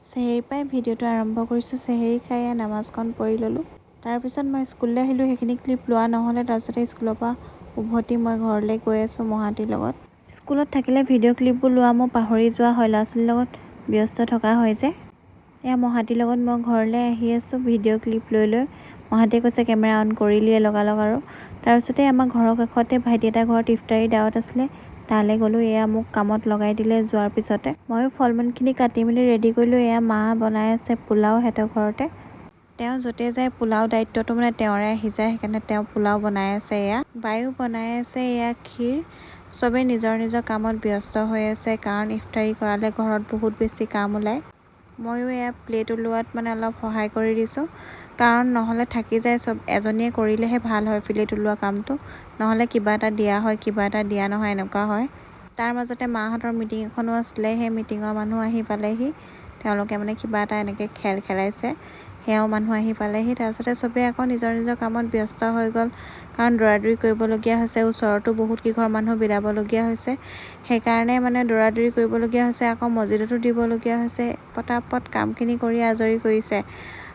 চেহেৰি পাই ভিডিঅ'টো আৰম্ভ কৰিছোঁ। চেহেৰি খাই নামাজখন পঢ়ি ল'লোঁ। তাৰপিছত মই স্কুললৈ আহিলোঁ। সেইখিনি ক্লিপ লোৱা নহ'লে। তাৰপিছতে স্কুলৰ পৰা উভতি মই ঘৰলৈ গৈ আছোঁ মহাতিৰ লগত। স্কুলত থাকিলে ভিডিঅ' ক্লিপবোৰ লোৱা মই পাহৰি যোৱা হয়, ল'ৰা ছোৱালীৰ লগত ব্যস্ত থকা হয় যে। এয়া মহাতিৰ লগত মই ঘৰলৈ আহি আছোঁ ভিডিঅ' ক্লিপ লৈ লৈ। মহাতিয়ে কৈছে কেমেৰা অন কৰিলিয়ে লগালগ আৰু। তাৰপিছতে আমাৰ ঘৰৰ কাষতে ভাইটি এটা ঘৰত ইফতাৰী দাৱত আছিলে, তালৈ গ'লোঁ। এয়া মোক কামত লগাই দিলে যোৱাৰ পিছতে। ময়ো ফল মূলখিনি কাটি মেলি ৰেডি কৰিলোঁ। এয়া মা বনাই আছে পোলাও সিহঁতৰ ঘৰতে। তেওঁ য'তে যায় পোলাও দায়িত্বটো মানে তেওঁৰে আহি যায়, সেইকাৰণে তেওঁ পোলাও বনাই আছে। এয়া বায়ো বনাই আছে এয়া ক্ষীৰ। চবেই নিজৰ নিজৰ কামত ব্যস্ত হৈ আছে, কাৰণ ইফতাৰী কৰালে ঘৰত বহুত বেছি কাম ওলায়। ময়ো এয়া প্লেট ওলোৱাত মানে অলপ সহায় কৰি দিছোঁ, কাৰণ নহ'লে থাকি যায়। চব এজনীয়ে কৰিলেহে ভাল হয় প্লেট ওলোৱা কামটো, নহ'লে কিবা এটা দিয়া হয় কিবা এটা দিয়া নহয় এনেকুৱা হয়। তাৰ মাজতে মাহঁতৰ মিটিং এখনো আছিলে, সেই মিটিঙৰ মানুহ আহি পালেহি। তেওঁলোকে মানে কিবা এটা এনেকৈ খেল খেলাইছে, সেয়াও মানুহ আহি পালেহি। তাৰপিছতে চবেই আকৌ নিজৰ নিজৰ কামত ব্যস্ত হৈ গ'ল, কাৰণ দৌৰা দৌৰি কৰিবলগীয়া হৈছে। ওচৰতো বহুত কেইঘৰ মানুহ বিলাবলগীয়া হৈছে, সেইকাৰণে মানে দৌৰা দৌৰি কৰিবলগীয়া হৈছে। আকৌ মছজিদতো দিবলগীয়া হৈছে। পটাপট কামখিনি কৰি আজৰি কৰিছে।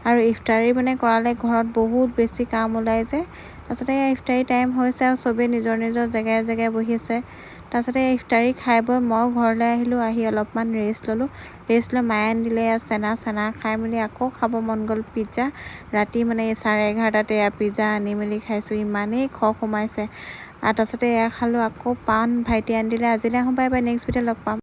আৰু ইফতাৰী মানে কৰালে ঘৰত বহুত বেছি কাম ওলাই যে। তাৰপিছতে ইফতাৰী টাইম হৈছে আৰু চবেই নিজৰ নিজৰ জেগাই জেগাই বহি আছে। তাৰপিছতে ইফতাৰী খাই বৈ ময়ো ঘৰলৈ আহিলোঁ। আহি অলপমান ৰেষ্ট ল'লোঁ। ৰেষ্ট লৈ মায়ে আনিলে চেনা খাই মেলি আকৌ খাব মন গ'ল পিজ্জা। ৰাতি মানে 11:30 এয়া পিজ্জা আনি মেলি খাইছোঁ, ইমানেই খক সোমাইছে। তাৰপিছতে এয়া খালোঁ। আকৌ পাণ ভাইটি আনি দিলে। আজিলৈ আহোঁ, বাই বাই, নেক্সট ভিডিঅ' লগ পাম।